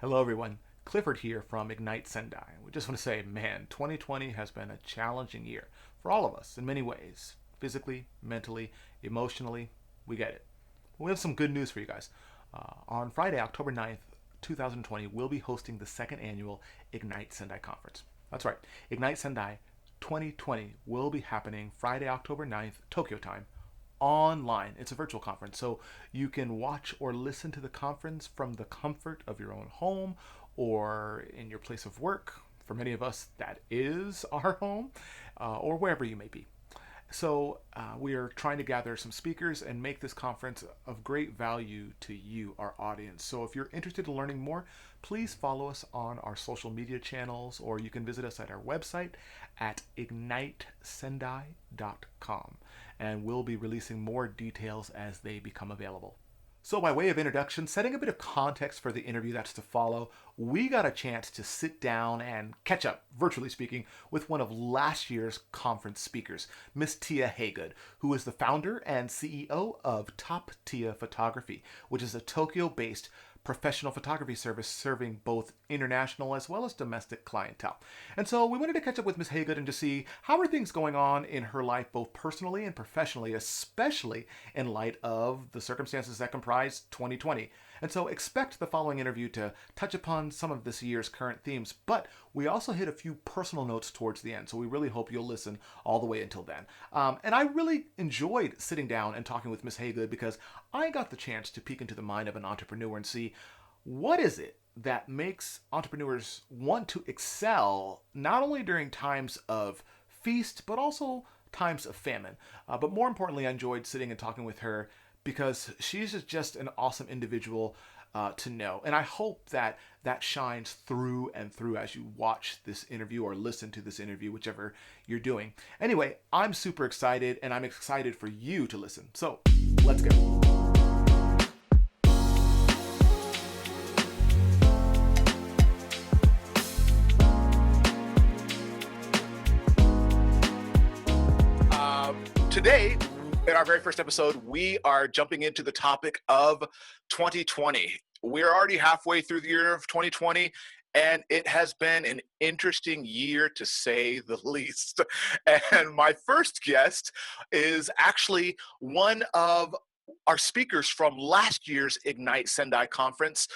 Hello, everyone. Clifford here from Ignite Sendai. We just want to say, man, 2020 has been a challenging year for all of us in many ways physically, mentally, emotionally. We get it. We have some good news for you guys. On Friday, October 9th, 2020, we'll be hosting the second annual Ignite Sendai Conference. That's right, Ignite Sendai 2020 will be happening Friday, October 9th, Tokyo time, online. It's a virtual conference, so you can watch or listen to the conference from the comfort of your own home or in your place of work. For many of us, that is our home, or wherever you may be. So we are trying to gather some speakers and make this conference of great value to you, our audience. So if you're interested in learning more, please follow us on our social media channels, or you can visit us at our website at ignitesendai.com. And we'll be releasing more details as they become available. So, by way of introduction, setting a bit of context for the interview that's to follow, we got a chance to sit down and catch up, virtually speaking, with one of last year's conference speakers, Miss Tia Haygood, who is the founder and CEO of Top Tia Photography, which is a Tokyo based professional photography service serving both international as well as domestic clientele. And so we wanted to catch up with Ms. Haygood and to see how are things going on in her life, both personally and professionally, especially in light of the circumstances that comprise 2020. And so expect the following interview to touch upon some of this year's current themes, but we also hit a few personal notes towards the end, so we really hope you'll listen all the way until then. And I really enjoyed sitting down and talking with Ms. Haygood because I got the chance to peek into the mind of an entrepreneur and see what is it that makes entrepreneurs want to excel not only during times of feast, but also times of famine. But more importantly, I enjoyed sitting and talking with her because she's just an awesome individual to know. And I hope that that shines through and through as you watch this interview or listen to this interview, whichever you're doing. Anyway, I'm super excited and I'm excited for you to listen. So let's go. Today, in our very first episode, we are jumping into the topic of 2020. We're already halfway through the year of 2020, and it has been an interesting year to say the least. And my first guest is actually one of our speakers from last year's Ignite Sendai conference.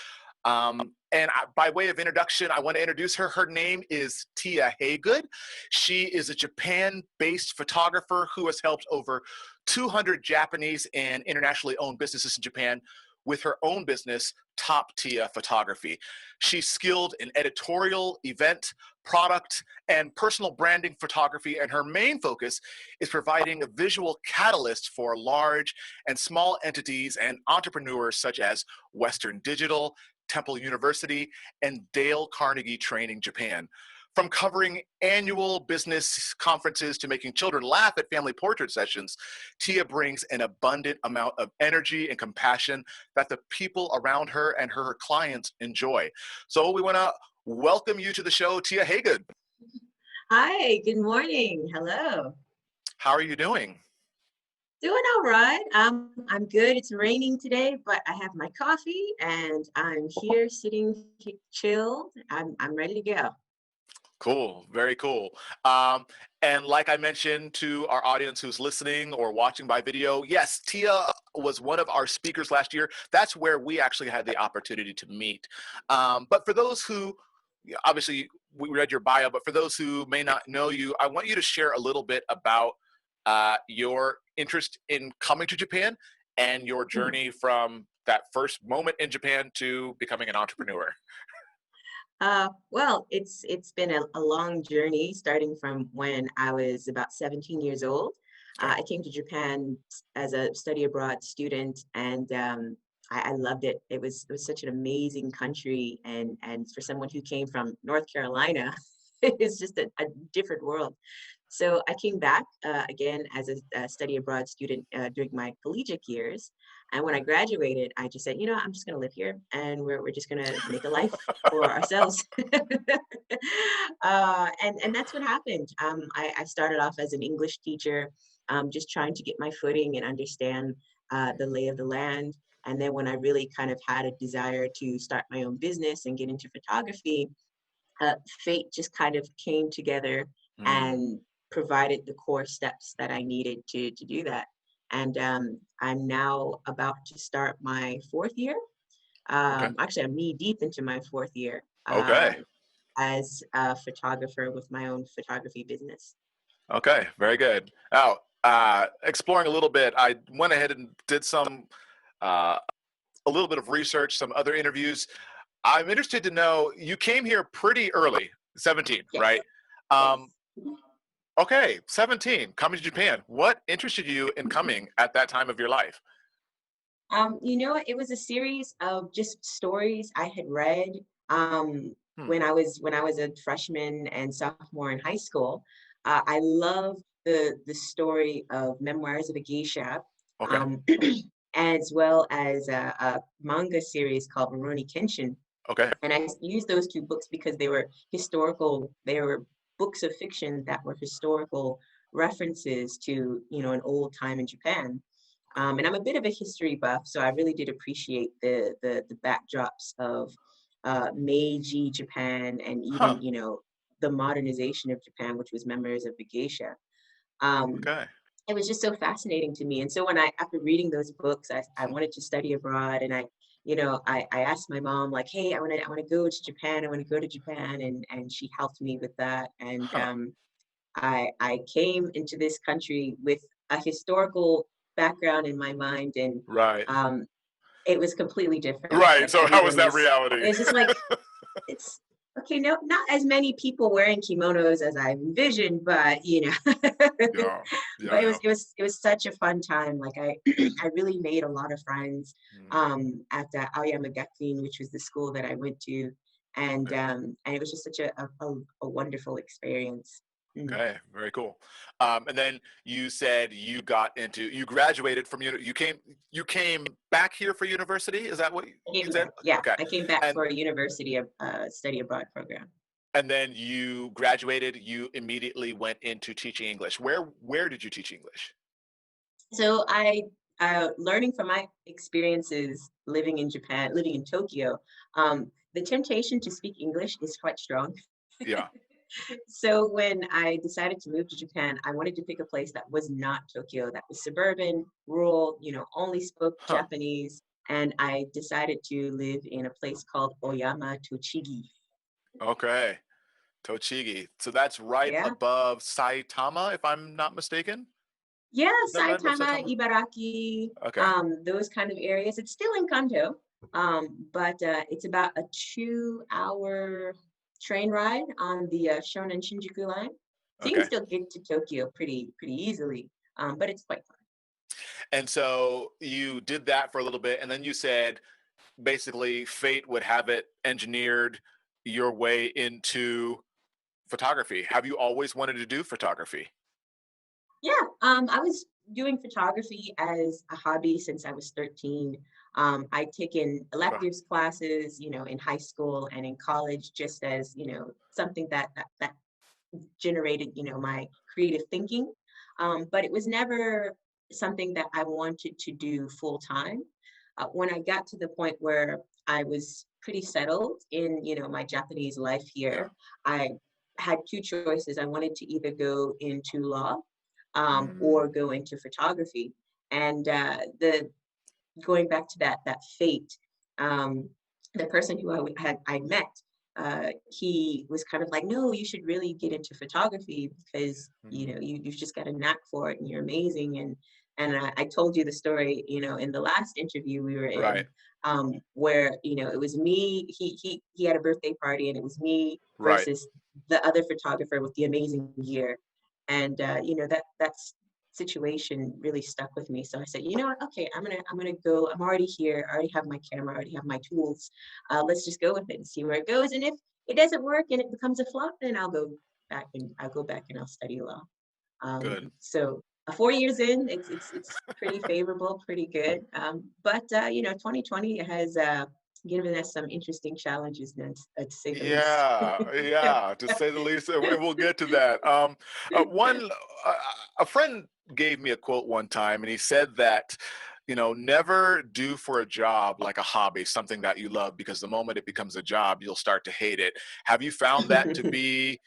By way of introduction, I want to introduce her. Her name is Tia Haygood. She is a Japan-based photographer who has helped over 200 Japanese and internationally owned businesses in Japan with her own business, Top Tia Photography. She's skilled in editorial, event, product, and personal branding photography, and her main focus is providing a visual catalyst for large and small entities and entrepreneurs such as Western Digital, Temple University, and Dale Carnegie Training Japan. From covering annual business conferences to making children laugh at family portrait sessions, Tia brings an abundant amount of energy and compassion that the people around her and her clients enjoy. So we want to welcome you to the show, Tia Haygood. Hi, good morning. Hello. How are you doing? Doing all right. I'm good. It's raining today, but I have my coffee and I'm here sitting chilled. I'm ready to go. Cool, very cool. And like I mentioned to our audience who's listening or watching by video, yes, Tia was one of our speakers last year. That's where we actually had the opportunity to meet. But for those who, obviously, we read your bio, but for those who may not know you, I want you to share a little bit about your interest in coming to Japan and your Mhm. journey from that first moment in Japan to becoming an entrepreneur. Well, it's been a long journey starting from when I was about 17 years old. Okay. I came to Japan as a study abroad student, and I loved it. It was such an amazing country, and for someone who came from North Carolina, it's just a different world. So I came back again as a study abroad student during my collegiate years. And when I graduated, I just said, I'm just going to live here and we're just going to make a life for ourselves. And that's what happened. I started off as an English teacher, just trying to get my footing and understand the lay of the land. And then when I really kind of had a desire to start my own business and get into photography, fate just kind of came together Mm. and provided the core steps that I needed to do that. And I'm now about to start my fourth year. Okay. Actually, I'm knee deep into my fourth year Okay. as a photographer with my own photography business. Okay. Very good. Now, exploring a little bit, I went ahead and did uh, a little bit of research, some other interviews. I'm interested to know, you came here pretty early, 17, Yes, right? Um, yes. okay, 17, coming to Japan. What interested you in coming at that time of your life? It was a series of just stories I had read Hmm. when I was a freshman and sophomore in high school. I love the story of Memoirs of a Geisha, Okay. um, as well as a manga series called Rurouni Kenshin. Okay. And I used those two books because they were historical. They were books of fiction that were historical references to, an old time in Japan. And I'm a bit of a history buff, so I really did appreciate the backdrops of Meiji Japan and Huh. even, the modernization of Japan, which was Memoirs of the Geisha. Um, Okay. it was just so fascinating to me. And so after reading those books, I wanted to study abroad, and I asked my mom, like, hey, I want to go to Japan. I want to go to Japan. And she helped me with that. And Huh. I came into this country with a historical background in my mind, and Right. um, it was completely different. Right. Like So how was everyone that was, reality? it was just like, it's okay. No, not as many people wearing kimonos as I envisioned, but Yeah. but Yeah. it was Yeah. it was it was such a fun time. Like I really made a lot of friends Mm. at the Aoyama Gakuin, which was the school that I went to, Okay. and it was just such a wonderful experience. Mm. Okay, very cool. And then you said you graduated from you came back here for university. Is that what I you came said? back. Yeah, Okay, I came back and for a university of study abroad program. and then you graduated. You immediately went into teaching English. Where did you teach English? So learning from my experiences living in Japan, living in Tokyo, the temptation to speak English is quite strong. Yeah. So when I decided to move to Japan, I wanted to pick a place that was not Tokyo, that was suburban, rural, only spoke Huh. Japanese. And I decided to live in a place called Oyama Tochigi. Okay. Tochigi. So that's right Yeah. above Saitama, if I'm not mistaken. Yeah, Is that right above Saitama, Saitama? Ibaraki, Okay. those kind of areas. It's still in Kanto, but it's about a 2-hour train ride on the Shonan Shinjuku line. So you can Okay. still get to Tokyo pretty easily, but it's quite fun. And so you did that for a little bit, and then you said basically fate would have it engineered your way into photography. Have you always wanted to do photography? Yeah, I was doing photography as a hobby since I was 13. I'd taken Okay. electives classes, in high school and in college, just as, something that generated, my creative thinking. But it was never something that I wanted to do full time. When I got to the point where I was pretty settled in, my Japanese life Yeah. here, I had two choices. I wanted to either go into law or Mm, go into photography. And the going back to that fate, um, the person who I met, he was kind of like, no, you should really get into photography because mm. you've just got a knack for it and you're amazing. And I told you the story, in the last interview we were in, Right. where it was me. He had a birthday party and it was me Right. versus the other photographer with the amazing gear, and that's situation really stuck with me. So I said, you know what? Okay, I'm gonna go. I'm already here. I already have my camera. I already have my tools. Let's just go with it and see where it goes. And if it doesn't work and it becomes a flop, then I'll go back and I'll study law. Good. So 4 years in, it's pretty favorable, pretty good. But 2020 has given us some interesting challenges, to say the least. Yeah, yeah, to say the least, and we'll get to that. One, a friend gave me a quote one time, and he said that never do for a job like a hobby, something that you love, because the moment it becomes a job, you'll start to hate it. Have you found that to be,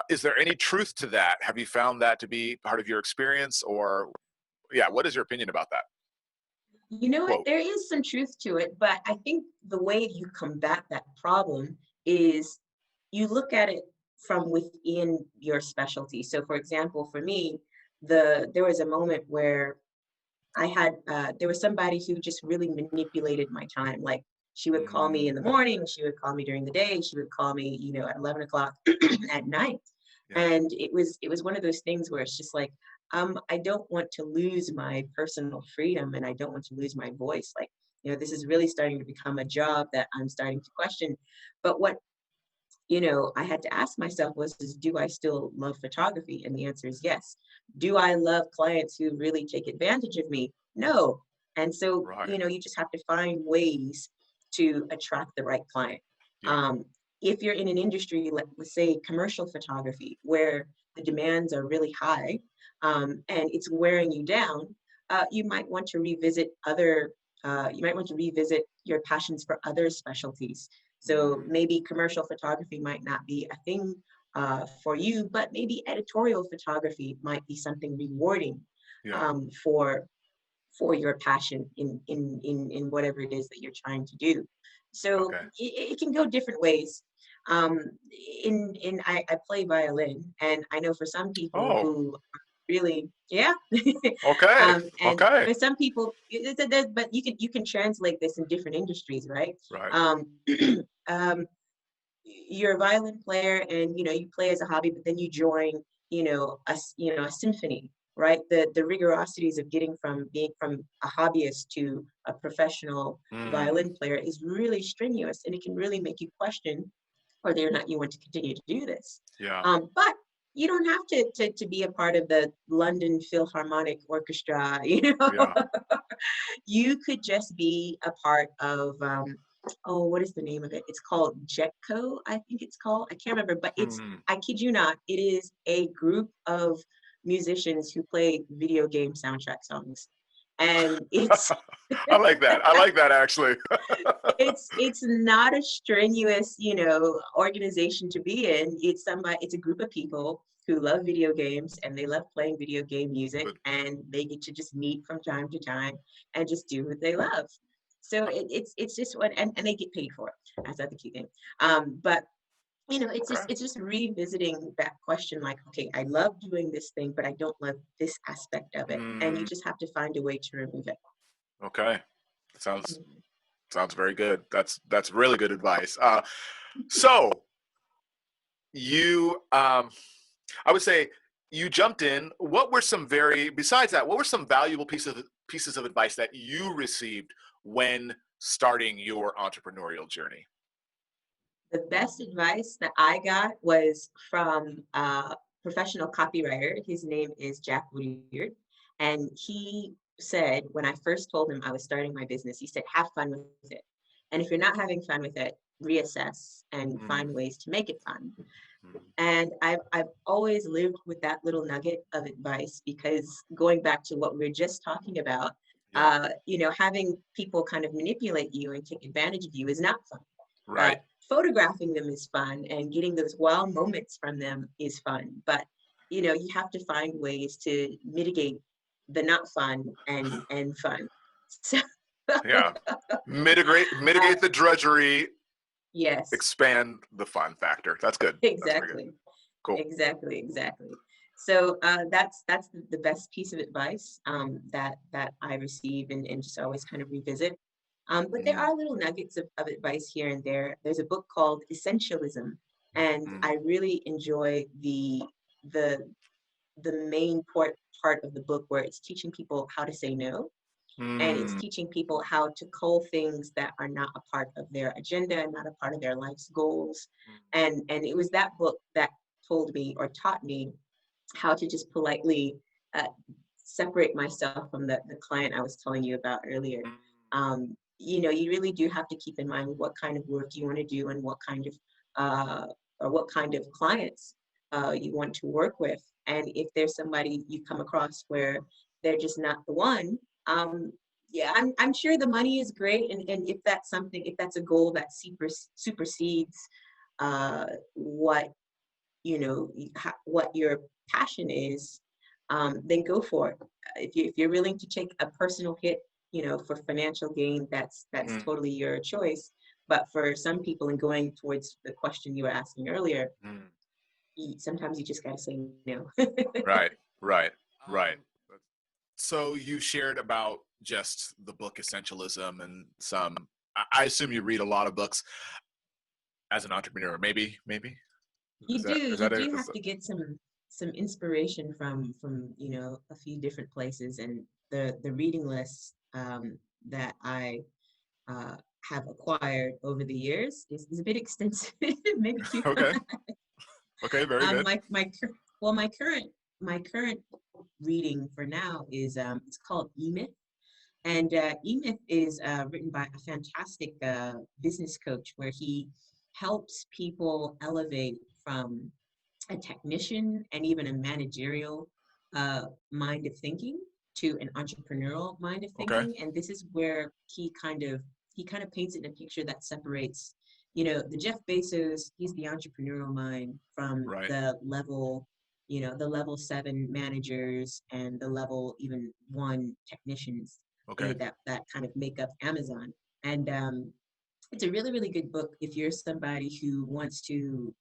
is there any truth to that? Have you found that to be part of your experience, or, yeah, what is your opinion about that You know what? quote? There is some truth to it, but I think the way you combat that problem is you look at it from within your specialty. So, for example, for me, there was a moment where I had there was somebody who just really manipulated my time. Like she would call me in the Mm, morning, she would call me during the day, she would call me, at 11 o'clock at night. yeah. And it was one of those things where it's just like, I don't want to lose my personal freedom and I don't want to lose my voice. Like, this is really starting to become a job that I'm starting to question. But what I had to ask myself is do I still love photography? And the answer is yes. Do I love clients who really take advantage of me? No. And so, Right. you just have to find ways to attract the right client. Yeah. Um, if you're in an industry, like let's say commercial photography, where the demands are really high, and it's wearing you down, you might want to revisit your passions for other specialties. So Mm, maybe commercial photography might not be a thing for you, but maybe editorial photography might be something rewarding yeah. for your passion in whatever it is that you're trying to do. So Okay. it can go different ways. Um, I play violin, and I know for some people Oh, who really, yeah, okay. and Okay. for some people, but you can translate this in different industries, right? Right. Um, um, you're a violin player and you play as a hobby, but then you join a symphony, right? The rigorosities of getting from being from a hobbyist to a professional Mm, violin player is really strenuous, and it can really make you question whether or not you want to continue to do this. yeah. But you don't have to be a part of the London Philharmonic Orchestra, Yeah. You could just be a part of, oh, what is the name of it? It's called Jetco, I think it's called. I can't remember, but Mm. I kid you not, it is a group of musicians who play video game soundtrack songs. And it's I like that. I like that actually. it's not a strenuous, organization to be in. It's a group of people who love video games and they love playing video game music, Good. and they get to just meet from time to time and just do what they love. So it's just what and they get paid for it. That's the key thing. But it's Okay. just revisiting that question, like, okay, I love doing this thing, but I don't love this aspect of it. And you Mm, just have to find a way to remove it. okay. Sounds Mhm. sounds very good. That's really good advice. So you, I would say you jumped in. What were some very besides that? What were some valuable pieces of advice that you received when starting your entrepreneurial journey? The best advice that I got was from a professional copywriter. His name is Jack Woodard. And he said, when I first told him I was starting my business, he said, have fun with it. And if you're not having fun with it, reassess and Mm, find ways to make it fun. mm, And I've always lived with that little nugget of advice, because going back to what we were just talking about, yeah. having people kind of manipulate you and take advantage of you is not fun. Right. Photographing them is fun, and getting those wow moments from them is fun. But you have to find ways to mitigate the not fun and fun. So Yeah. uh, Mitigate the drudgery, yes, expand the fun factor. That's good. That's very good. exactly. Cool. Exactly. So that's the best piece of advice that I receive and just always kind of revisit. But there Mm, are little nuggets of advice here and there. There's a book called Essentialism, and mm, I really enjoy the the main part of the book where it's teaching people how to say no, and it's mm, teaching people how to cull things that are not a part of their agenda, not a part of their life's goals. And it was that book that told me or taught me how to just politely uh, separate myself from the client I was telling you about earlier. mm, You really do have to keep in mind what kind of work you want to do and what kind of or what kind of clients you want to work with. And if there's somebody you come across where they're just not the one, um, yeah, I'm sure the money is great, and if that's something, if that's a goal that supersedes what what your passion is, then go for it. If you're willing to take a personal hit, for financial gain, that's Mm, totally your choice. But for some people, and going towards the question you were asking earlier, mm. sometimes you just got to say no. Right, right, right. So you shared about just the book Essentialism and some. I assume you read a lot of books as an entrepreneur. Maybe You do is you that it? do have to get some inspiration from a few different places, and the reading list that I uh, have acquired over the years is a bit extensive. Maybe too. Okay, okay, very good. Well, my current reading for now is it's called E-Myth, and E-Myth is written by a fantastic business coach where he helps people elevate from a technician and even a managerial mind of thinking to an entrepreneurial mind of Okay, thinking. And this is where he kind of paints it in a picture that separates, the Jeff Bezos, he's the entrepreneurial mind from right. the level 7 managers and the level even 1 technicians Okay, that kind of make up Amazon. And it's a really, really good book if you're somebody who wants to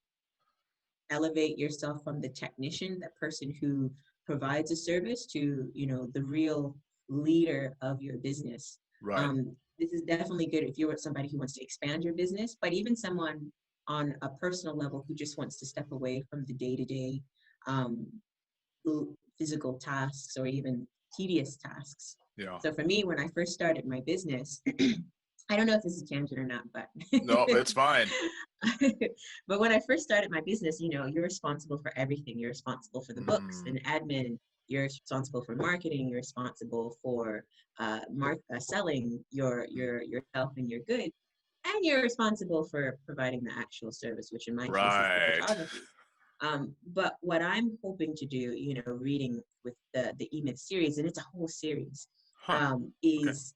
elevate yourself from the technician, that person who provides a service, to the real leader of your business. right. This is definitely good if you're somebody who wants to expand your business, but even someone on a personal level who just wants to step away from the day-to-day um, physical tasks or even tedious tasks. Yeah. So for me, when I first started my business, I don't know if this is a tangent or not, but No, it's fine. but when I first started my business, you're responsible for everything. You're responsible for the books Mm, and admin. You're responsible for marketing. You're responsible for selling mm. yourself and your goods, and you're responsible for providing the actual service, which in my case is the Right. photography. But what I'm hoping to do, reading with the E-Myth series, and it's a whole series, Huh. Okay. is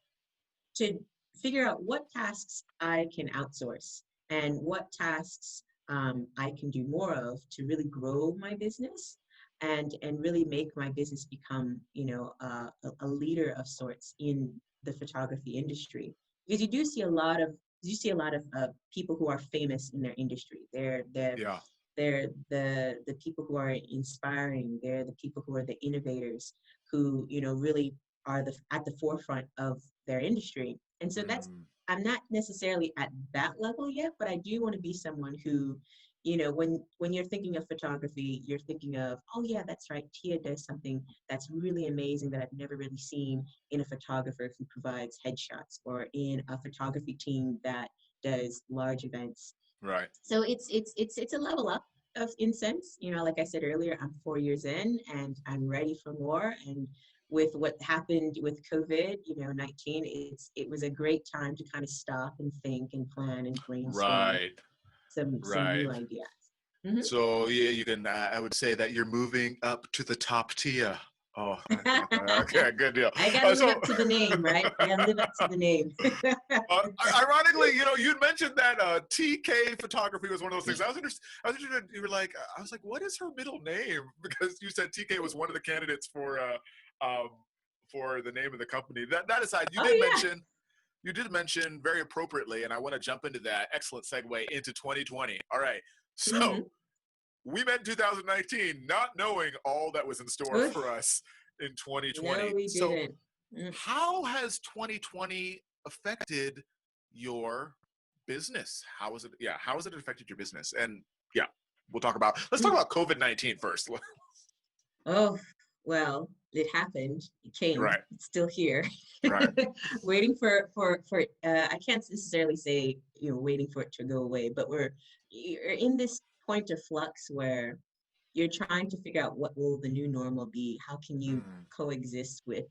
to figure out what tasks I can outsource and what tasks I can do more of to really grow my business and really make my business become, a leader of sorts in the photography industry. Because you see a lot of people who are famous in their industry. Yeah. They're the people who are inspiring. They're the people who are the innovators, who really are at the forefront of their industry. And so Mm, I'm not necessarily at that level yet, but I do want to be someone who, when you're thinking of photography, you're thinking of, oh yeah, that's right, Tia does something that's really amazing that I've never really seen in a photographer who provides headshots, or in a photography team that does large events. right. So it's a level up of incense. Like I said earlier, I'm 4 years in and I'm ready for more. And with what happened with COVID-19, it was a great time to kind of stop and think and plan and brainstorm Right. some new Right. ideas. Hmm. So yeah, you can. I would say that you're moving up to the top tier. Oh, okay, good deal. I gotta live So, up to the name, right? I gotta live up to the name. ironically, you'd mentioned that TK photography was one of those things. I was interested. You were like, I was like, what is her middle name? Because you said TK was one of the candidates um, for the name of the company. That aside, Oh yeah. you did mention very appropriately, and I want to jump into that. Excellent segue into 2020. All right, so Hmm. we met in 2019, not knowing all that was in store for us in No, 2020. we So, didn't. Mm. how has 2020 affected your business? How has it? Yeah, how has it affected your business? And yeah, let's talk about COVID-19 first. Oh, well, it happened. It came. Right, It's still here. right. Waiting for I can't necessarily say, waiting for it to go away, but you're in this point of flux where you're trying to figure out what will the new normal be? How can you Mm, coexist with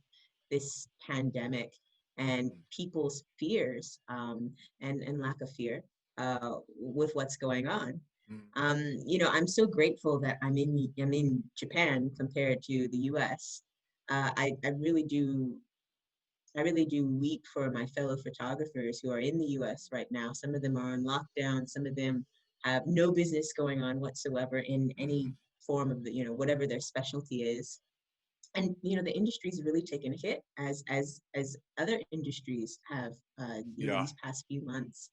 this pandemic and mm, people's fears, and lack of fear with what's going on? mm. I'm so grateful that I'm in Japan compared to the U.S. I really do I really do weep for my fellow photographers who are in the US right now. Some of them are on lockdown, some of them have no business going on whatsoever in any Mhm. form of the, whatever their specialty is. And the industry's really taken a hit as other industries have Yeah. these past few months.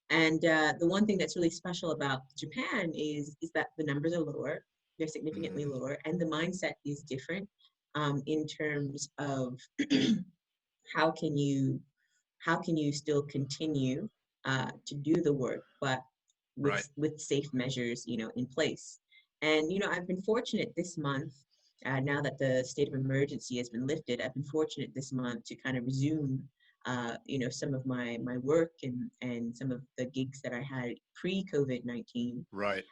And the one thing that's really special about Japan is that the numbers are lower, they're significantly Mm. lower, and the mindset is different in terms of how can you still continue to do the work, but Right. with safe measures, in place. And I've been fortunate this month, now that the state of emergency has been lifted. I've been fortunate this month to kind of resume, some of my work and some of the gigs that I had pre-COVID-19. Right.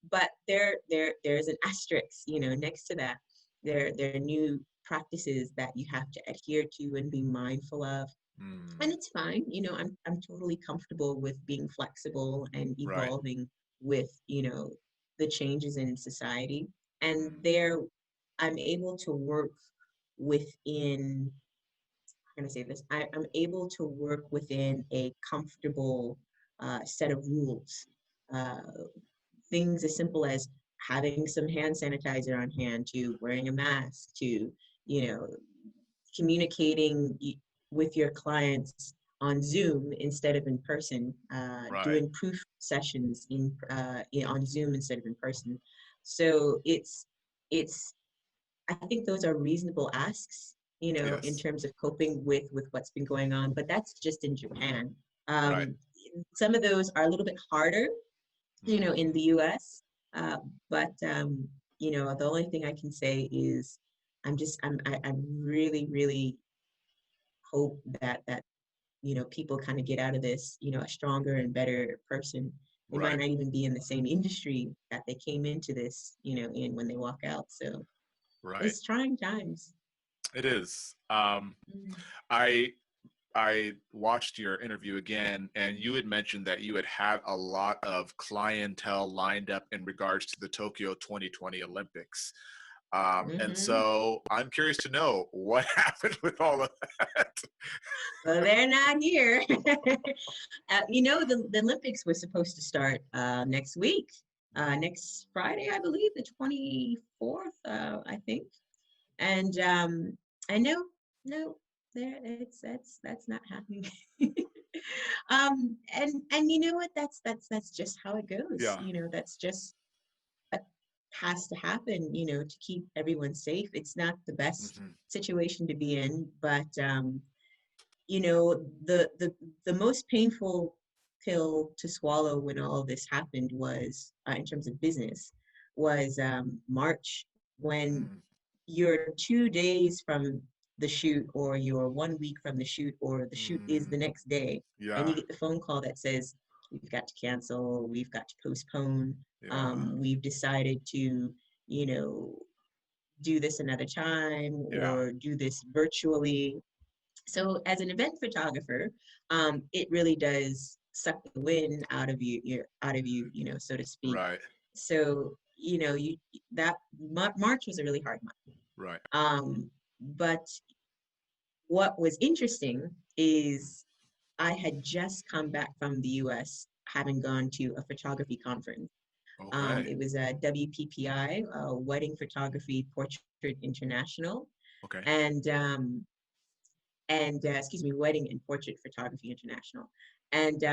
But there's an asterisk, next to that. There are new practices that you have to adhere to and be mindful of, and Mm. it's fine. I'm totally comfortable with being flexible and Right. evolving with the changes in society. And Mm. there, I'm able to work within. How can I say this? I'm able to work within a comfortable set of rules. Uh, Things as simple as having some hand sanitizer on hand, to wearing a mask, to you know communicating with your clients on Zoom instead of in person, Right. doing proof sessions on Zoom instead of in person. So it's I think those are reasonable asks, in Yes. terms of coping with what's been going on. But that's just in Japan. Right. Um, some of those are a little bit harder, in Mm. the U.S. Uh, but the only thing I can say is I really, really hope that people kind of get out of this, a stronger and better person. They might Right. not even be in the same industry that they came into this, in when they walk out. So Right. it's trying times. It is. Mm. I I watched your interview again, and you had mentioned that you had a lot of clientele lined up in regards to the Tokyo 2020 Olympics. And Hmm. so I'm curious to know what happened with all of that. Well, they're not here. The Olympics was supposed to start next week, next Friday, I believe, the 24th, I think. And I know, no, there it's that's not happening. And you know what? That's just how it goes. Yeah. That's just what has to happen. To keep everyone safe. It's not the best Hmm. situation to be in, but the most painful pill to swallow when all of this happened was, in terms of business, was March, when Mm. you're 2 days from the shoot, or you're 1 week from the shoot, or the shoot is Mm. the next day, and Yeah. you get the phone call that says, we've got to cancel, we've got to postpone, Yeah. we've decided to, you know, do this another time, Yeah. or do this virtually. So as an event photographer, it really does suck the wind out of you, so to speak. Right. So you that March was a really hard month. Right. But what was interesting is I had just come back from the U.S., having gone to a photography conference. Okay. It was a WPPI, Wedding Photography Portrait International, Okay. and excuse me, Wedding and Portrait Photography International. And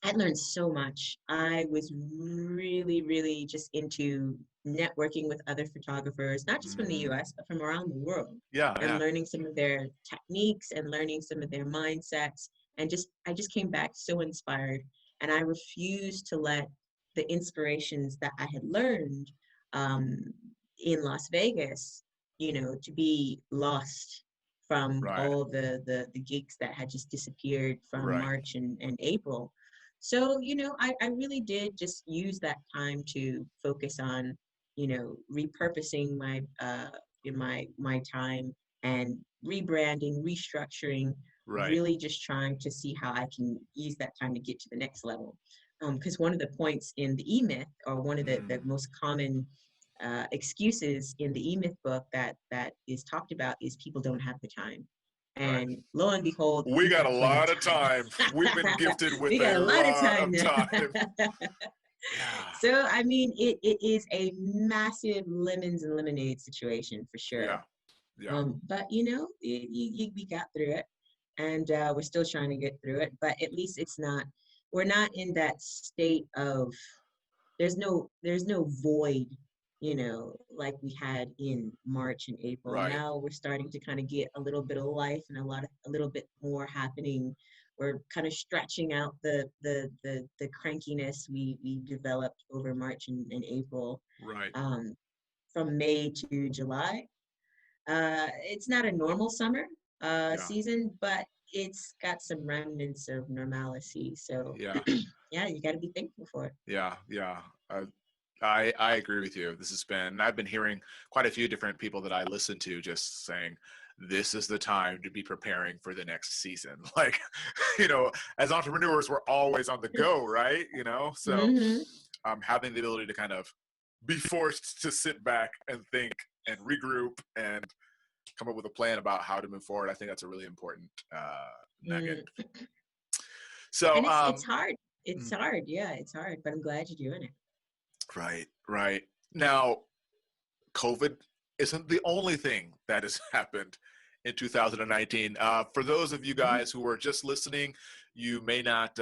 I learned so much. I was really, really just into networking with other photographers, not just from the Mm. US, but from around the world, Yeah. and Yeah. learning some of their techniques and learning some of their mindsets. And I just came back so inspired. And I refused to let the inspirations that I had learned um, in Las Vegas, to be lost from Right. all the gigs that had just disappeared from Right. March and April. So, I really did just use that time to focus on, repurposing my time, and rebranding, restructuring, Right. really just trying to see how I can use that time to get to the next level. Because one of the points in the E-Myth, or one of the Mm. most common excuses in the E-Myth book that is talked about, is people don't have the time. Right. And lo and behold, We we've got a got plenty of lot of time. We've been gifted with we a got a lot of lot time of now. time. Yeah. So, I mean, it is a massive lemons and lemonade situation for sure. Yeah. Yeah. But we got through it, and we're still trying to get through it. But at least we're not in that state of there's no void, like we had in March and April. Right. Now we're starting to kind of get a little bit of life and a little bit more happening. We're kind of stretching out the crankiness we developed over March and April, Right. um, from May to July. It's not a normal summer Yeah. season, but it's got some remnants of normalcy. So Yeah. yeah, you got to be thankful for it. Yeah. Yeah. I agree with you. I've been hearing quite a few different people that I listen to just saying, this is the time to be preparing for the next season. Like, as entrepreneurs, we're always on the go, right? So Hmm. having the ability to kind of be forced to sit back and think and regroup and come up with a plan about how to move forward. I think that's a really important nugget. Mm. So, And it's hard. It's mm, hard. Yeah, it's hard. But I'm glad you're doing it. right, right. Now, COVID isn't the only thing that has happened in 2019. For those of you Mhm. guys who are just listening, you may not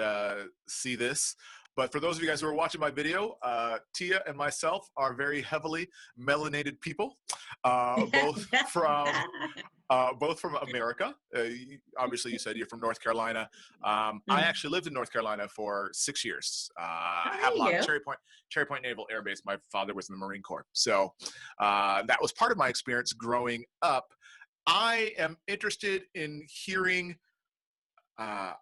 see this. But for those of you guys who are watching my video, Tia and myself are very heavily melanated people, uh, both from both from America. Obviously, you said you're from North Carolina. I Mm. actually lived in North Carolina for 6 years. Oh, there you Havelock, go. Cherry Point Naval Air Base. My father was in the Marine Corps, so that was part of my experience growing up. I am interested in hearing. Uh,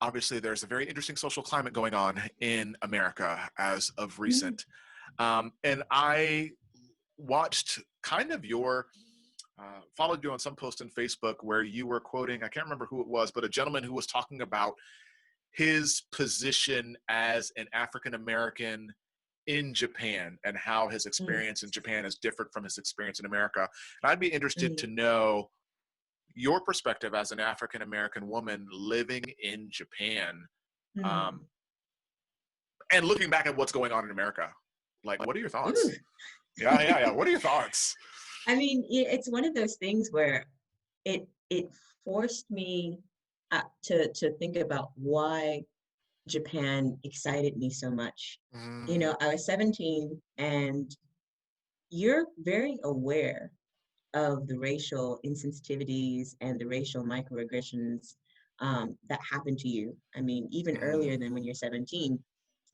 Obviously, there's a very interesting social climate going on in America as of Mhm. recent, and I watched kind of followed you on some post on Facebook where you were quoting, I can't remember who it was, but a gentleman who was talking about his position as an African American in Japan and how his Mm. experience in Japan is different from his experience in America. And I'd be interested Mm. to know your perspective as an African American woman living in Japan, um, Mm. and looking back at what's going on in America. Like, what are your Ooh. thoughts? Yeah, yeah, yeah. What are your thoughts? I mean, it's one of those things where it forced me to think about why Japan excited me so much. Mm, I was 17, and you're very aware of the racial insensitivities and the racial microaggressions that happen to you. I mean, even mm, earlier than when you're 17. And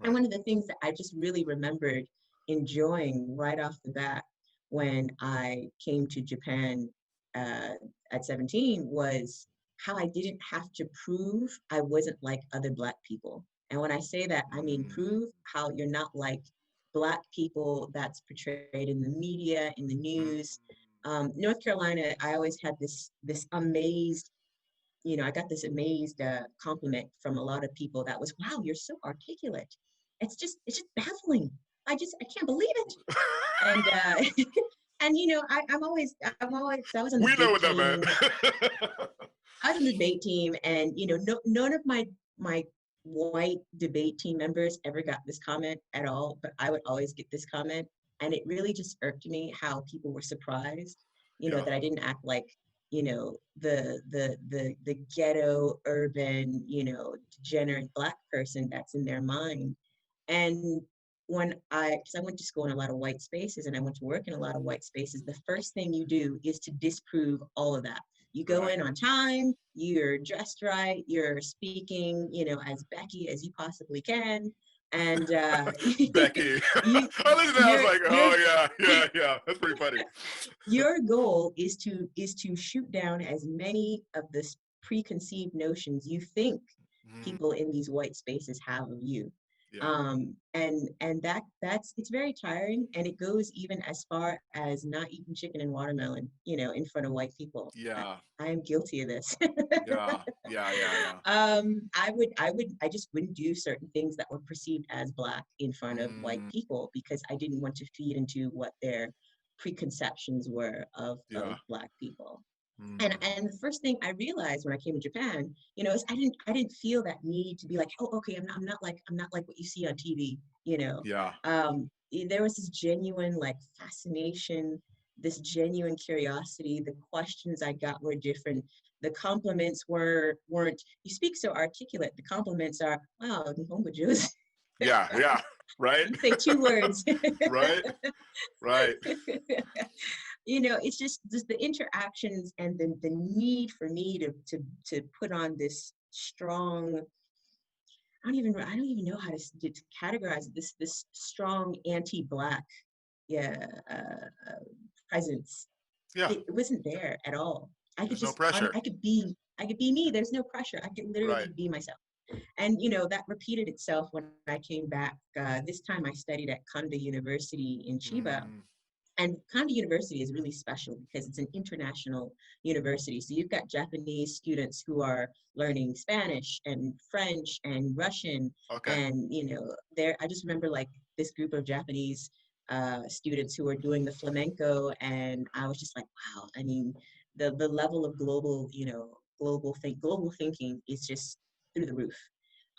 right. one of the things that I just really remembered enjoying right off the bat when I came to Japan uh, at 17 was how I didn't have to prove I wasn't like other Black people. And when I say that, I mean Mm, prove how you're not like Black people that's portrayed in the media, in the mm, news. North Carolina, I always had this amazed, I got this amazed compliment from a lot of people that was, wow, you're so articulate. It's just baffling. I can't believe it. And I was on the we know debate what that team. meant. I was on the debate team, and no, none of my white debate team members ever got this comment at all, but I would always get this comment, and it really just irked me how people were surprised, Yeah. that I didn't act like, the ghetto urban, degenerate Black person that's in their mind. And because I went to school in a lot of white spaces and I went to work in a lot of white spaces, the first thing you do is to disprove all of that. You go Right. in on time, you're dressed right, you're speaking, as Becky as you possibly can. And Becky. you, I listened to that. I was you're, like, you're, oh yeah, yeah, yeah. That's pretty funny. your goal is to shoot down as many of the preconceived notions you think Mm, people in these white spaces have of you. yeah. And that's it's very tiring, and it goes even as far as not eating chicken and watermelon, in front of white people. Yeah. I am guilty of this. Yeah. Yeah. Yeah. Yeah. I just wouldn't do certain things that were perceived as Black in front of white Mm, people because I didn't want to feed into what their preconceptions were of yeah. Black people. And the first thing I realized when I came to Japan, is I didn't feel that need to be like, oh, okay, I'm not like what you see on TV, you know. Yeah. There was this genuine like fascination, this genuine curiosity. The questions I got were different. The compliments weren't, you speak so articulate. The compliments are, wow, Nihongo Joe's. Yeah. Yeah. Right. You say 2 words. Right. Right. It's just the interactions and the need for me to put on this strong, I don't even know how to categorize it, this strong anti-Black, yeah, presence. Yeah. It wasn't there at all. I could There's no just pressure. I could be me. There's no pressure. I could Right. literally be myself. And that repeated itself when I came back. This time I studied at Kanda University in Chiba. Mm, And Kanda University is really special because it's an international university. So you've got Japanese students who are learning Spanish and French and Russian. okay. And, I just remember like this group of Japanese students who were doing the flamenco. And I was just like, wow, I mean, the level of global thinking is just through the roof.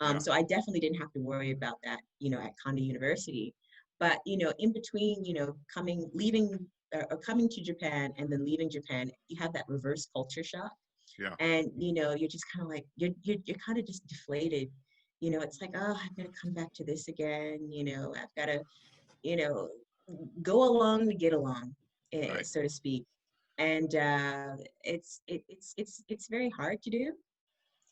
Yeah. So I definitely didn't have to worry about that, at Kanda University. But, in between, coming to Japan and then leaving Japan, you have that reverse culture shock. Yeah. And, you're just kind of like, you're kind of just deflated. It's like, oh, I've got to come back to this again. I've got to, go along to get along, Right. so to speak. And it's very hard to do,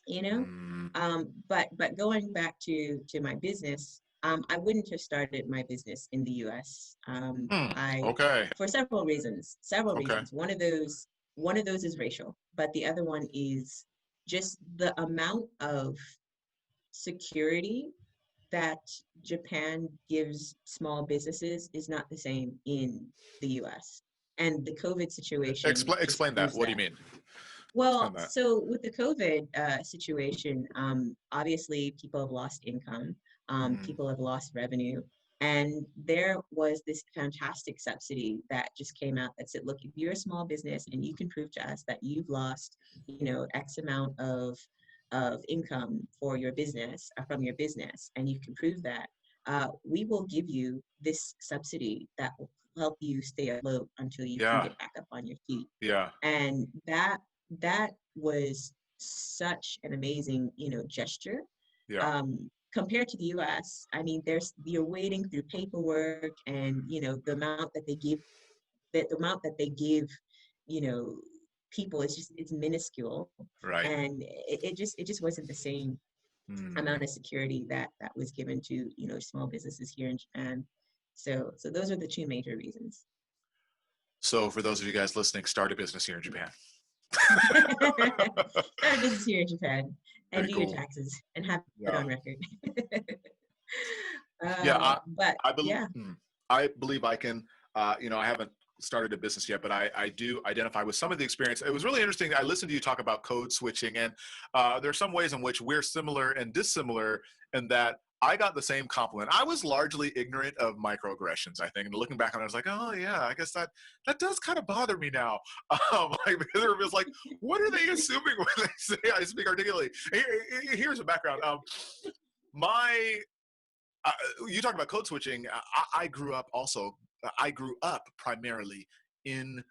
Mm, but going back to my business, I wouldn't have started my business in the US. I okay. For several reasons. Okay. One of those is racial, but the other one is just the amount of security that Japan gives small businesses is not the same in the US. And the COVID situation just Explain that. proves What do you that. mean? Explain Well, that. so with the COVID situation, obviously people have lost income, Mm, people have lost revenue, and there was this fantastic subsidy that just came out that said, look, if you're a small business and you can prove to us that you've lost, X amount of income for your business, from your business, and you can prove that, we will give you this subsidy that will help you stay afloat until you can yeah. get back up on your feet. Yeah. And that was such an amazing, gesture. Yeah. Compared to the US, I mean, you're wading through paperwork, and the amount that they give, you know, people is it's minuscule, Right. and it just wasn't the same Mm. amount of security that was given to small businesses here in Japan. So those are the two major reasons. So for those of you guys listening, start a business here in Japan. Start a business here in Japan and Very do your cool. taxes and have it Yeah. on record. Yeah. But I believe. yeah. I believe I can. I haven't started a business yet, but I do identify with some of the experience. It was really interesting. I listened to you talk about code switching, and there are some ways in which we're similar and dissimilar in that I got the same compliment. I was largely ignorant of microaggressions, I think. And looking back on it, I was like, oh yeah, I guess that does kind of bother me now. Because it was like, what are they assuming when they say I speak articulately? Here's a background. My You talk about code switching. I grew up also. I grew up primarily in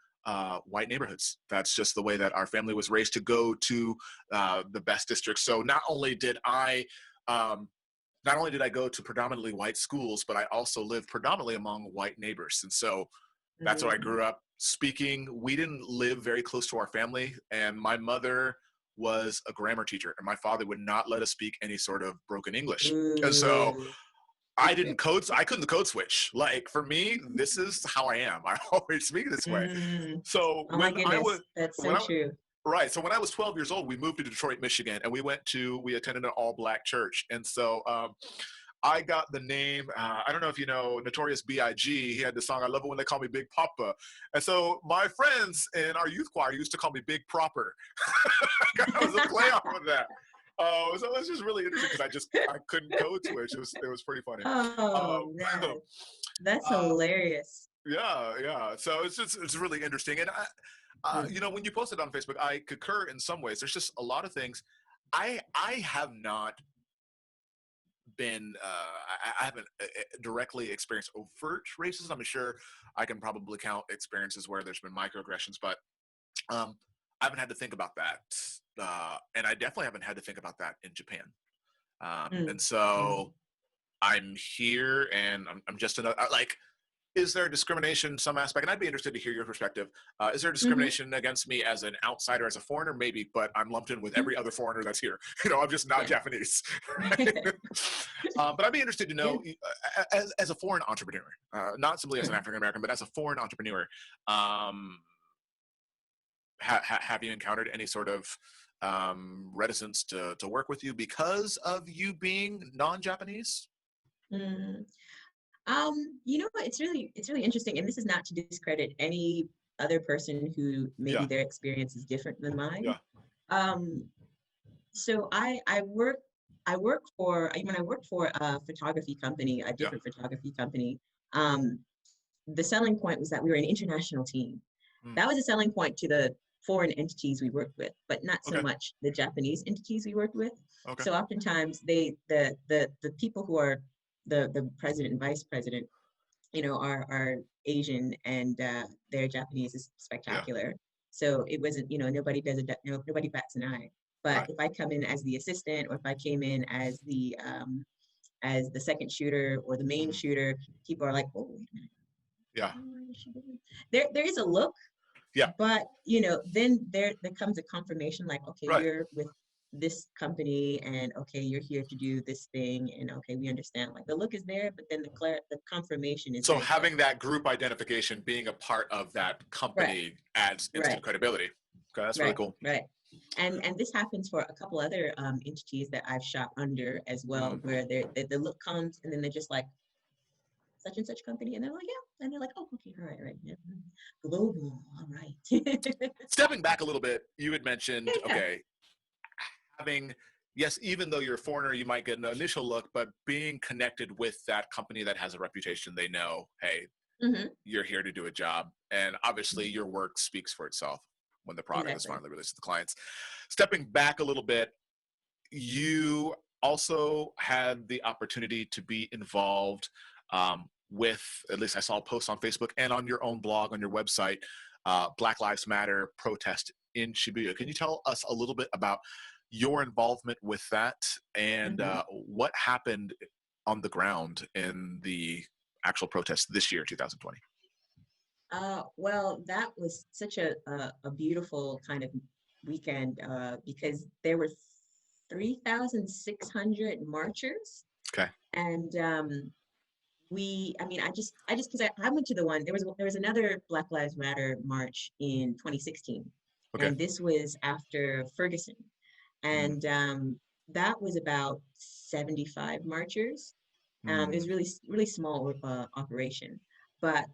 white neighborhoods. That's just the way that our family was raised to go to the best districts. So not only did I go to predominantly white schools, but I also lived predominantly among white neighbors. And so that's what I grew up speaking. We didn't live very close to our family, and my mother was a grammar teacher, and my father would not let us speak any sort of broken English. And so Ooh. I couldn't code switch. Like for me, this is how I am. I always speak this way. Mm. So Oh my goodness, that's when so I true. right. So when I was 12 years old, we moved to Detroit, Michigan, and we attended an all black church. And so I got the name, I don't know if you know Notorious B.I.G. He had the song, I Love It When They Call Me Big Papa. And so my friends in our youth choir used to call me Big Proper. That was a play off of that. So it's just really interesting because I couldn't code switch. It was pretty funny. Oh Um, man, that's uh, hilarious. yeah. So it's really interesting. And When you posted on Facebook, I concur in some ways. There's just a lot of things. I have not been I haven't directly experienced overt racism. I'm sure I can probably count experiences where there's been microaggressions, but I haven't had to think about that, and I definitely haven't had to think about that in Japan. Mm, And mm, so I'm here, and I'm just another like. Is there discrimination in some aspect? And I'd be interested to hear your perspective. Is there mhm, discrimination against me as an outsider, as a foreigner? Maybe, but I'm lumped in with mhm. every other foreigner that's here. I'm just not Yeah. Japanese. Right? But I'd be interested to Yeah. know, as a foreign entrepreneur, not simply as an Sure. African American, but as a foreign entrepreneur, have you encountered any sort of reticence to work with you because of you being non-Japanese? Mm. It's really interesting, and this is not to discredit any other person who maybe Yeah, their experience is different than mine. yeah, Um, so when I worked for a photography company, a yeah. different photography company. Um, the selling point was that we were an international team. Mm, That was a selling point to the foreign entities we worked with, but not so okay, much the Japanese entities we worked with. okay. So oftentimes the people who are the president and vice president, are Asian, and their Japanese is Yeah, spectacular. So it wasn't, nobody bats an eye. But right. if I come in as the assistant, or if I came in as the second shooter or the main Hmm. shooter, people are like, oh, wait a minute. Yeah, There is a look, yeah, but then there comes a confirmation, like, okay, right. you're with this company, and okay, you're here to do this thing, and okay, we understand. Like, the look is there, but then the confirmation is So very clear. having that group identification, being a part of that Right, company, adds right, instant credibility. Okay, that's really right, cool. right. And this happens for a couple other entities that I've shot under as well, Mm. where the look comes, and then they're just like, such and such company, and they're like, yeah, and they're like, oh, okay, all right, yeah. Global, all right. Stepping back a little bit, you had mentioned, Yeah. okay, having, yes, even though you're a foreigner, you might get an initial look, but being connected with that company that has a reputation, they know, hey, Hmm. you're here to do a job. And obviously your work speaks for itself when the product is Exactly. finally released to the clients. Stepping back a little bit, you also had the opportunity to be involved with, at least I saw a post on Facebook and on your own blog, on your website, Black Lives Matter protest in Shibuya. Can you tell us a little bit about your involvement with that, and Hmm. what happened on the ground in the actual protest this year, 2020? Well, that was such a beautiful kind of weekend, because there were 3,600 marchers, Okay. and I just because I went to the one, there was another Black Lives Matter march in 2016, Okay. and this was after Ferguson, Mm, and that was about 75 marchers. It mm, was really really small operation, but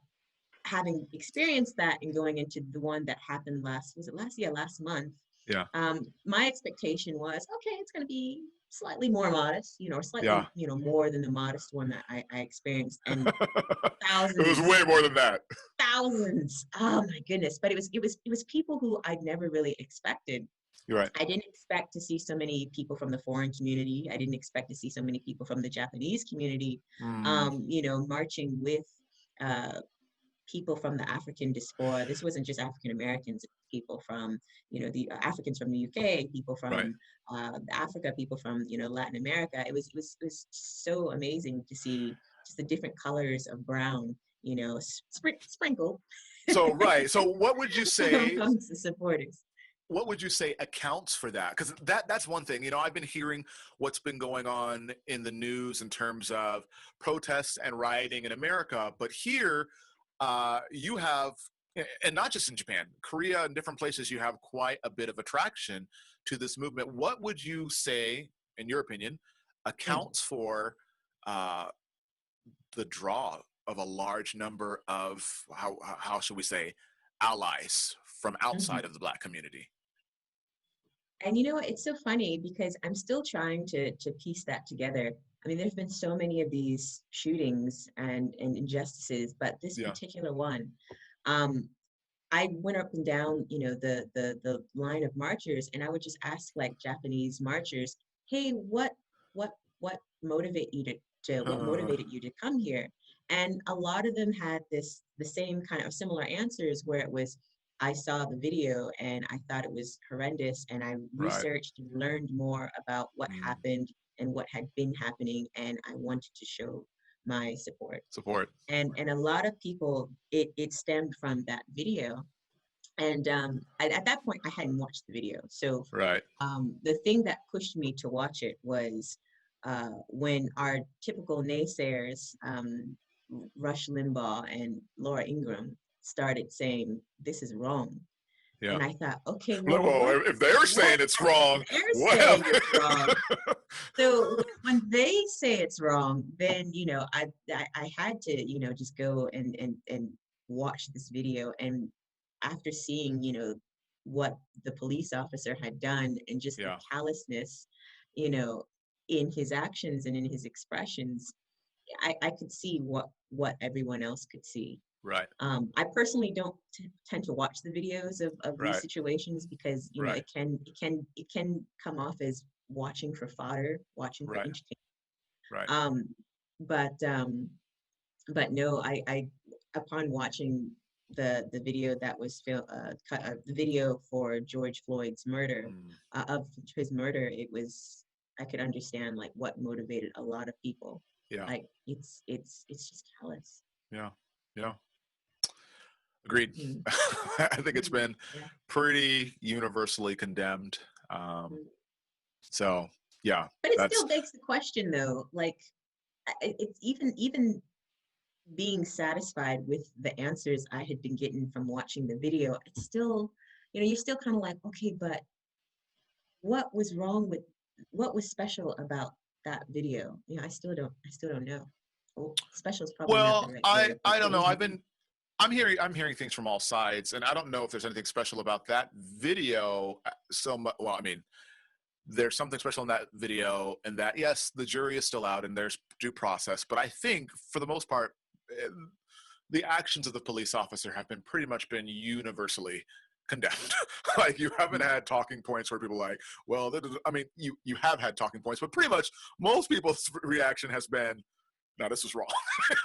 having experienced that and going into the one that happened last month, yeah. my expectation was, okay, it's going to be slightly more modest, or Yeah. slightly, more than the modest one that I experienced. And It was thousands, way more than that. thousands, oh my goodness. But it was people who I'd never really expected. You're right. I didn't expect to see so many people from the foreign community. I didn't expect to see so many people from the Japanese community, Mm, marching with uh, people from the African diaspora. This wasn't just African Americans, people from, the Africans from the UK, people right. from Africa, people from, Latin America. It was so amazing to see just the different colors of brown, sprinkled So right. So what would you say? amongst the supporters. What would you say accounts for that? Because that's one thing. I've been hearing what's been going on in the news in terms of protests and rioting in America, but here you have, and not just in Japan, Korea, and different places, you have quite a bit of attraction to this movement. What would you say, in your opinion, Mm, accounts for uh, the draw of a large number of, how should we say, allies from outside mhm. of the Black community? And it's so funny because I'm still trying to piece that together. I mean, there's been so many of these shootings and injustices, but this Yeah. particular one, um, I went up and down, the line of marchers, and I would just ask like Japanese marchers, "Hey, what motivate you to what Uh, motivated you to come here?" And a lot of them had the same kind of similar answers where it was, I saw the video and I thought it was horrendous, and I right. researched and learned more about what Mm. happened and what had been happening, and I wanted to show my support. Support. And a lot of people, it stemmed from that video. And at that point I hadn't watched the video, so Right. the thing that pushed me to watch it was when our typical naysayers, Rush Limbaugh and Laura Ingraham, started saying this is wrong. Yeah. And I thought, okay, well, Well, if they're what saying it's wrong, they're what saying have it's wrong. So when they say it's wrong, then I had to just go and watch this video. And after seeing what the police officer had done, and just the yeah. callousness, you know, in his actions and in his expressions, I could see what everyone else could see. Right. I personally don't tend to watch the videos of these Right. situations, because Right. it can come off as watching for fodder, watching for Right. entertainment. Right. Um, but no, I upon watching the video that was the video for George Floyd's murder, Mm. of his murder, I could understand like what motivated a lot of people. Yeah. Like it's just callous. Yeah. Yeah. Agreed. Mm, I think it's been yeah. pretty universally condemned. Um, Mm. so yeah, But it that's still begs the question, though, like it's even being satisfied with the answers I had been getting from watching the video. It's still, you're still kind of like, okay, but what was wrong with, what was special about that video? I still don't know. Well, special is probably not the well. right I word, but I don't what know. was, I'm hearing things from all sides, and I don't know if there's anything special about that video so much. Well, I mean, there's something special in that video, and that yes, the jury is still out, and there's due process. But I think for the most part, eh, the actions of the police officer have been universally condemned. Like you haven't had talking points where people are like, well, I mean, you have had talking points, but pretty much most people's reaction has been, no, this was wrong.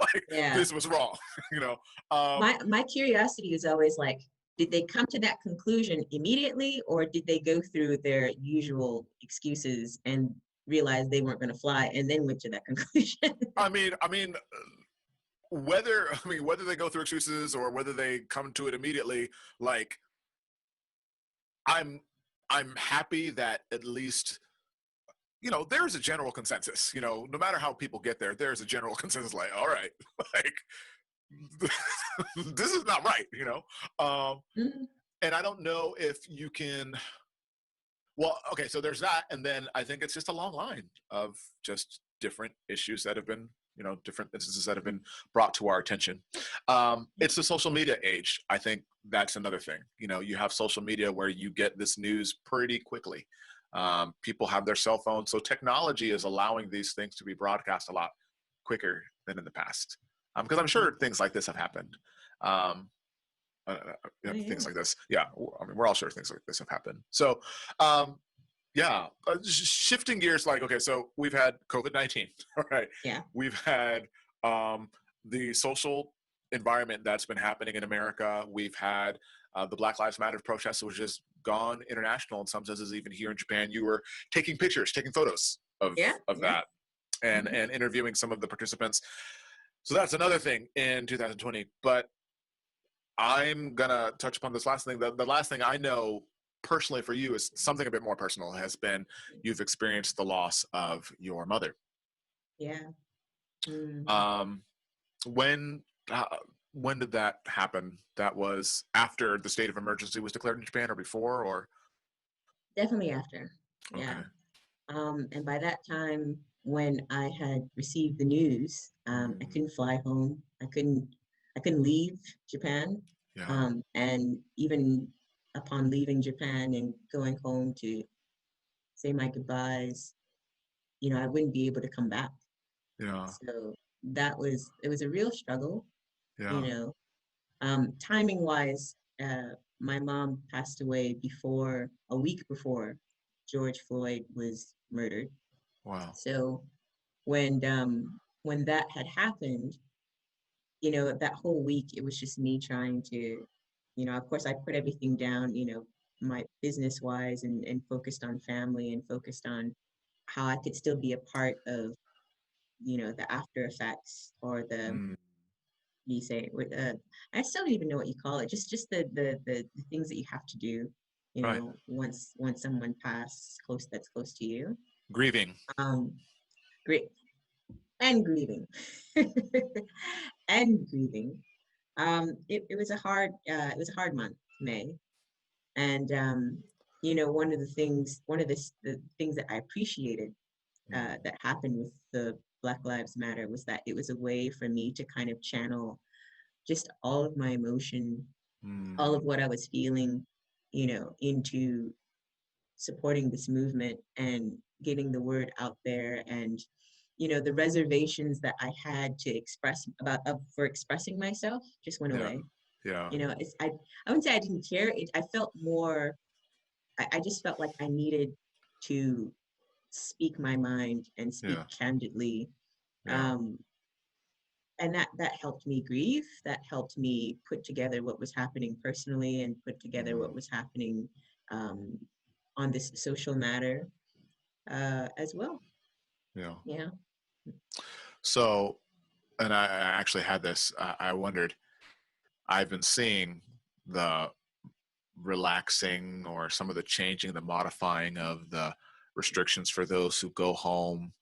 Like yeah. this was wrong. you know. Um, My curiosity is always like, did they come to that conclusion immediately, or did they go through their usual excuses and realize they weren't going to fly and then went to that conclusion? I mean, whether they go through excuses or whether they come to it immediately, like I'm I'm happy that at least there's a general consensus. No matter how people get there, there's a general consensus. Like, all right, like this is not right. Mm, And I don't know if you can. Well, okay, so there's that, and then I think it's just a long line of just different issues that have been, different instances that have been brought to our attention. It's the social media age. I think that's another thing. You have social media where you get this news pretty quickly. People have their cell phones, so technology is allowing these things to be broadcast a lot quicker than in the past. Because I'm sure things like this have happened. Um, oh, yeah. things like this. Yeah, I mean, we're all sure things like this have happened. So, um, yeah, shifting gears. Like, okay, so we've had COVID-19. All right, Yeah. we've had the social environment that's been happening in America. We've had the Black Lives Matter protest, which has gone international in some senses. Even here in Japan, you were taking pictures, taking photos of Yeah. of Yeah. that, and Mhm. and interviewing some of the participants. So that's another thing in 2020. But I'm gonna touch upon this last thing. The last thing I know personally for you is something a bit more personal. Has been you've experienced the loss of your mother. Yeah. Mm. Um, when uh, when did that happen? That was after the state of emergency was declared in Japan, or before, or Definitely after. Yeah. okay. And by that time, when I had received the news, I Mm, couldn't fly home. I couldn't leave Japan. yeah, And even upon leaving Japan and going home to say my goodbyes, I wouldn't be able to come back. yeah, So it was a real struggle, you yeah, know, timing wise my mom passed away a week before George Floyd was murdered. Wow. So when that had happened, that whole week, it was just me trying to, of course, I put everything down, my business wise, and focused on family and focused on how I could still be a part of, the after effects or the, Mm, you say, I still don't even know what you call it. Just the things that you have to do, right. once someone passed that's close to you. Grieving. Um, great. And grieving. And grieving. It was a hard month, May. And one of the things that I appreciated Mm, that happened with the Black Lives Matter was that it was a way for me to kind of channel just all of my emotion, all mm, of what I was feeling, into supporting this movement and getting the word out there. And the reservations that I had to express for expressing myself just went yeah. away. Yeah. I wouldn't say I didn't care. I felt more. I just felt like I needed to speak my mind and speak Yeah. candidly. Yeah. Um, and that helped me grieve. That helped me put together what was happening personally and put together Mm, what was happening um, on this social matter as well. yeah. Yeah. So, and I actually had this, I wondered, I've been seeing the relaxing or some of the changing, the modifying of the restrictions for those who go home.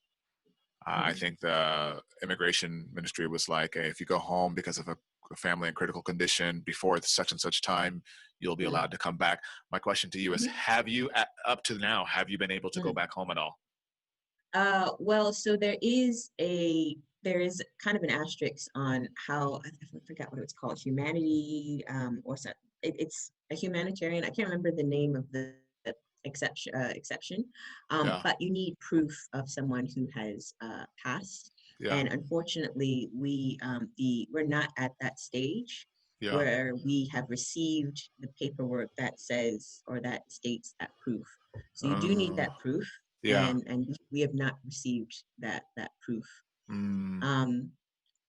I Mhm. think the immigration ministry was like, hey, if you go home because of a family in critical condition before such and such time, you'll be Yeah. allowed to come back. My question to you is, Mhm. have you, up to now, have you been able to go Mhm. back home at all? Well, so there is kind of an asterisk on how I forgot what it's called, humanity, or so, it's a humanitarian. I can't remember the name of the exception, Yeah. but you need proof of someone who has passed. Yeah. And unfortunately, we're not at that stage Yeah. where we have received the paperwork that says or that states that proof. So you do need Uh, that proof, yeah. and we have not received that proof. Mm, Um,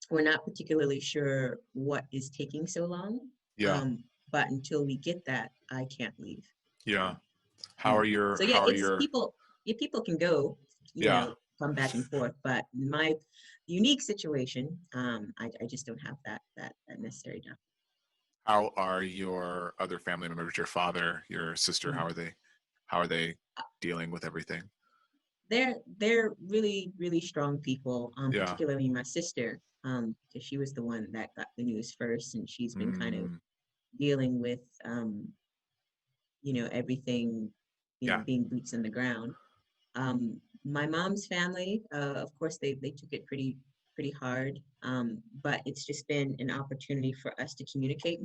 we're not particularly sure what is taking so long, yeah. but until we get that, I can't leave. Yeah. So, yeah. So yeah, How are it's your, people. Yeah, people can go, yeah. come back and forth. But in my unique situation, I just don't have that necessary document. How are your other family members, your father, your sister, Mhm. how are they dealing with everything? They're really really strong people. Yeah. Particularly my sister, because she was the one that got the news first, and she's been kind of Mm, dealing with everything, yeah. being boots on the ground. My mom's family, of course, they took it pretty hard, but it's just been an opportunity for us to communicate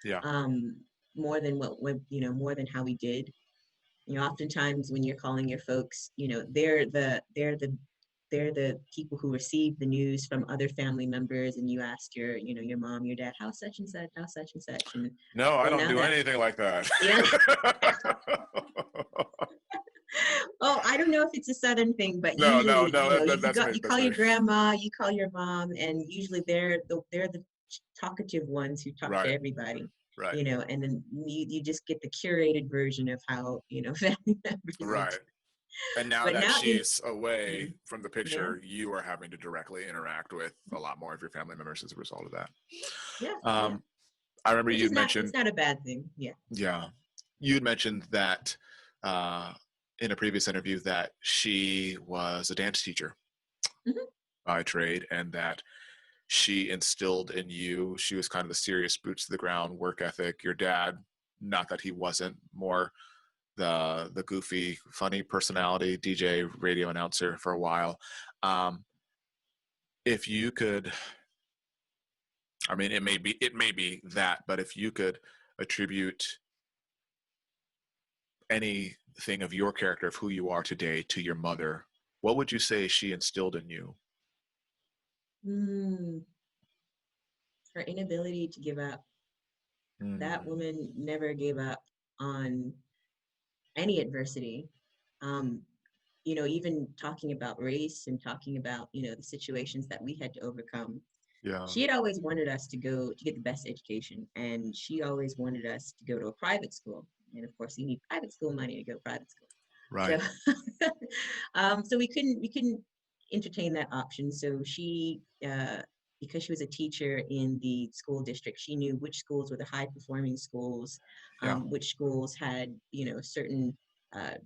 Yeah. um, more than more than how we did. Oftentimes when you're calling your folks, they're the people who receive the news from other family members, and you asked your mom, your dad, how such and such, how such and such, and No, I well, don't now do that, anything like that. yeah. Oh, I don't know if it's a Southern thing, but No, no, usually, no. That's me. you That's call me. your grandma, you call your mom, and usually they're the talkative ones who talk to Right. everybody, Right. and then you just get the curated version of how family members are. Right. And now But that now, she's away mhm, from the yeah, picture, you are having to directly interact with a lot more of your family members as a result of that. yeah, yeah, Um, I remember which you'd is not it's mentioned, not a bad thing. Yeah. yeah, you'd mentioned that uh, in a previous interview that she was a dance teacher Mhm. by trade, and that she instilled in you, she was kind of the serious boots to the ground work ethic. Your dad, not that he wasn't, more the goofy, funny personality, DJ, radio announcer for a while. Um, if you could, I mean, it may be that, but if you could attribute anything of your character of who you are today to your mother, what would you say she instilled in you? Mm, her inability to give up. That Mm. woman never gave up on any adversity. Um, even talking about race and talking about, the situations that we had to overcome. Yeah. She had always wanted us to go to get the best education, and she always wanted us to go to a private school. And of course, you need private school money to go to private school. Right. So, so we couldn't entertain that option. So because she was a teacher in the school district, she knew which schools were the high performing schools, Yeah. which schools had, certain uh,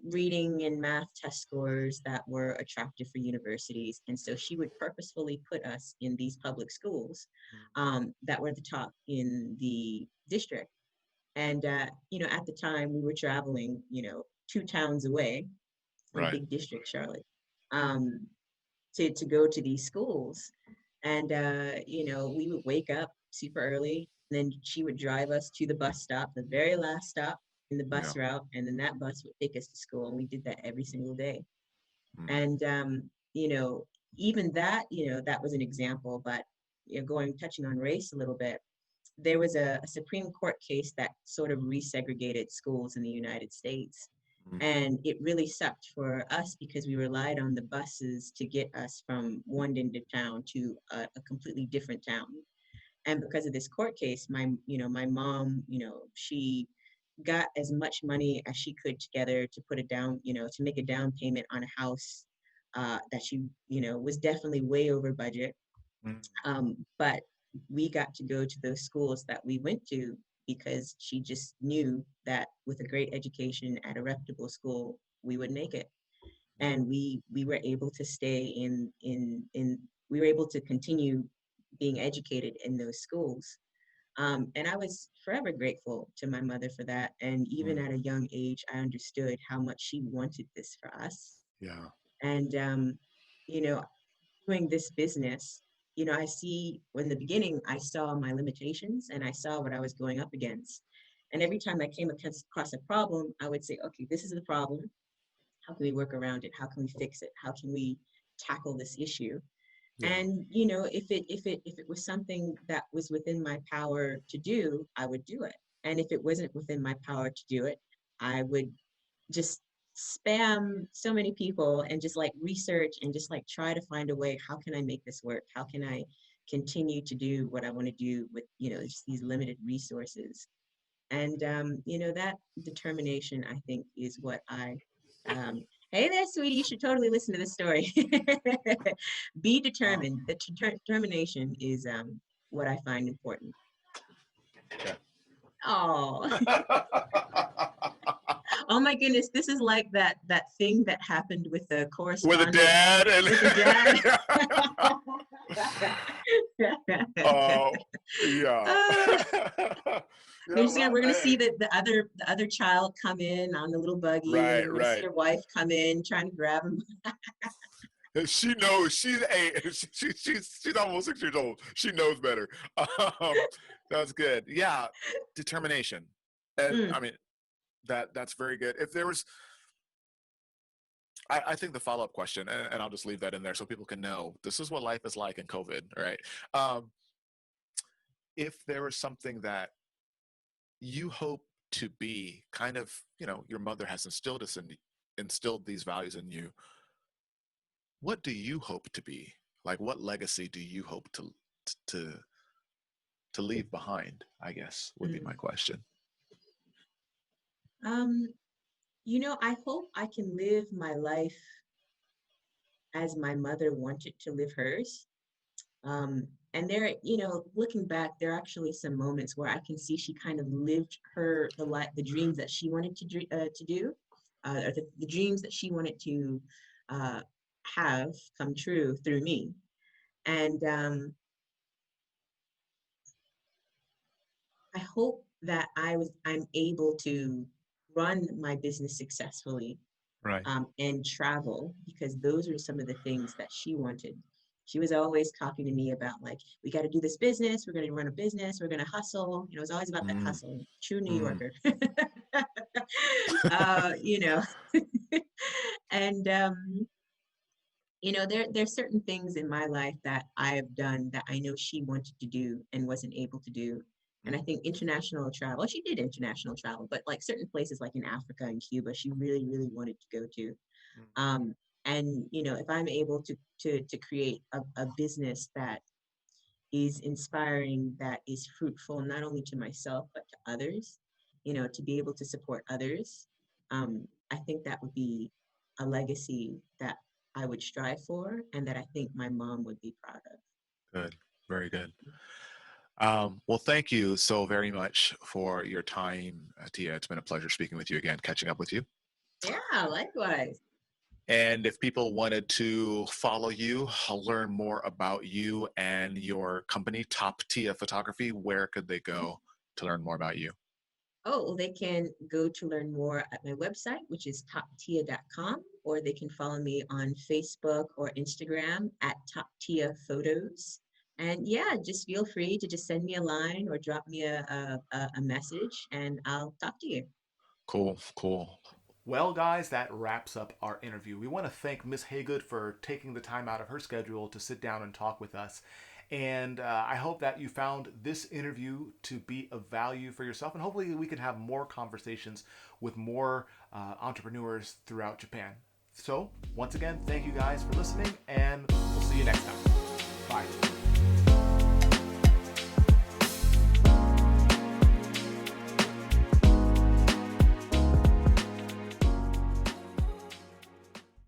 reading and math test scores that were attractive for universities. And so she would purposefully put us in these public schools that were at the top in the district. And, at the time we were traveling, 2 towns away from Right. big district Charlotte, um, to go to these schools. And, we would wake up super early. Then she would drive us to the bus stop, the very last stop in the Yeah. bus route. And then that bus would take us to school. And we did that every single day. Mm. And, even that, that was an example. But, touching on race a little bit, there was a Supreme Court case that sort of resegregated schools in the United States. Mm. And it really sucked for us because we relied on the buses to get us from one end of town to a completely different town. And because of this court case, my mom, she got as much money as she could together to put it down, to make a down payment on a house that she, was definitely way over budget. Mm. But we got to go to those schools that we went to because she just knew that with a great education at a reputable school, we would make it. And we were able to stay in we were able to continue being educated in those schools. And I was forever grateful to my mother for that. And even Mm. at a young age, I understood how much she wanted this for us. Yeah. And, you know, doing this business, I see in the beginning, I saw my limitations and I saw what I was going up against. And every time I came across a problem, I would say, okay, this is the problem. How can we work around it? How can we fix it? How can we tackle this issue? Yeah. And if it was something that was within my power to do, I would do it. And if it wasn't within my power to do it, I would just spam so many people and just like research and just like try to find a way, how can I make this work? How can I continue to do what I want to do with, just these limited resources? And, that determination, I think, is what um, hey there, sweetie, you should totally listen to this story. Be Oh. determined. The determination is what I find important. Okay. Oh, oh my goodness, this is like that thing that happened with the With a correspondent, dad and with the dad. oh yeah. Ah, Yeah, well, we're gonna see hey. the other child come in on the little buggy, and Right, then we're gonna see right. your wife come in trying to grab him. And she knows she's 8. She's almost 6 years old. She knows better. That's good. Yeah, determination. And I Mm, mean that's very good. If there was, I think the follow up question, and I'll just leave that in there so people can know this is what life is like in COVID, right? Um, if there was something that you hope to be, kind of, your mother has instilled these values in you. What do you hope to be? Like, what legacy do you hope to to leave behind? I guess would be my mm. question. Um, I hope I can live my life as my mother wanted to live hers. And there, looking back, there are actually some moments where I can see she kind of lived the dreams that she wanted to do, or the dreams that she wanted to uh, have come true through me. And I hope that I'm able to run my business successfully, Right. and travel, because those are some of the things that she wanted. She was always talking to me about, like, we got to do this business, we're going to run a business, we're going to hustle. It was always about that Mm, hustle, true New mm. Yorker. uh, you know, and there's certain things in my life that I have done that I know she wanted to do and wasn't able to do. And I think international travel, she did international travel, but like certain places like in Africa and Cuba, she really, really wanted to go to. Um, and you know, if I'm able to create a business that is inspiring, that is fruitful, not only to myself, but to others, you know, to be able to support others, I think that would be a legacy that I would strive for and that I think my mom would be proud of. Good. Very good. Well, thank you so very much for your time, Tia. It's been a pleasure speaking with you again, catching up with you. Yeah, likewise. And if people wanted to follow you, learn more about you and your company, Top Tia Photography, where could they go to learn more about you? Oh, well, they can go to learn more at my website, which is toptia.com, or they can follow me on Facebook or Instagram at Top Tia Photos. And yeah, just feel free to just send me a line or drop me a message and I'll talk to you. Cool, cool. Well, guys, that wraps up our interview. We want to thank Miss Haygood for taking the time out of her schedule to sit down and talk with us. And I hope that you found this interview to be of value for yourself. And hopefully, we can have more conversations with more entrepreneurs throughout Japan. So, once again, thank you guys for listening, and we'll see you next time. Bye.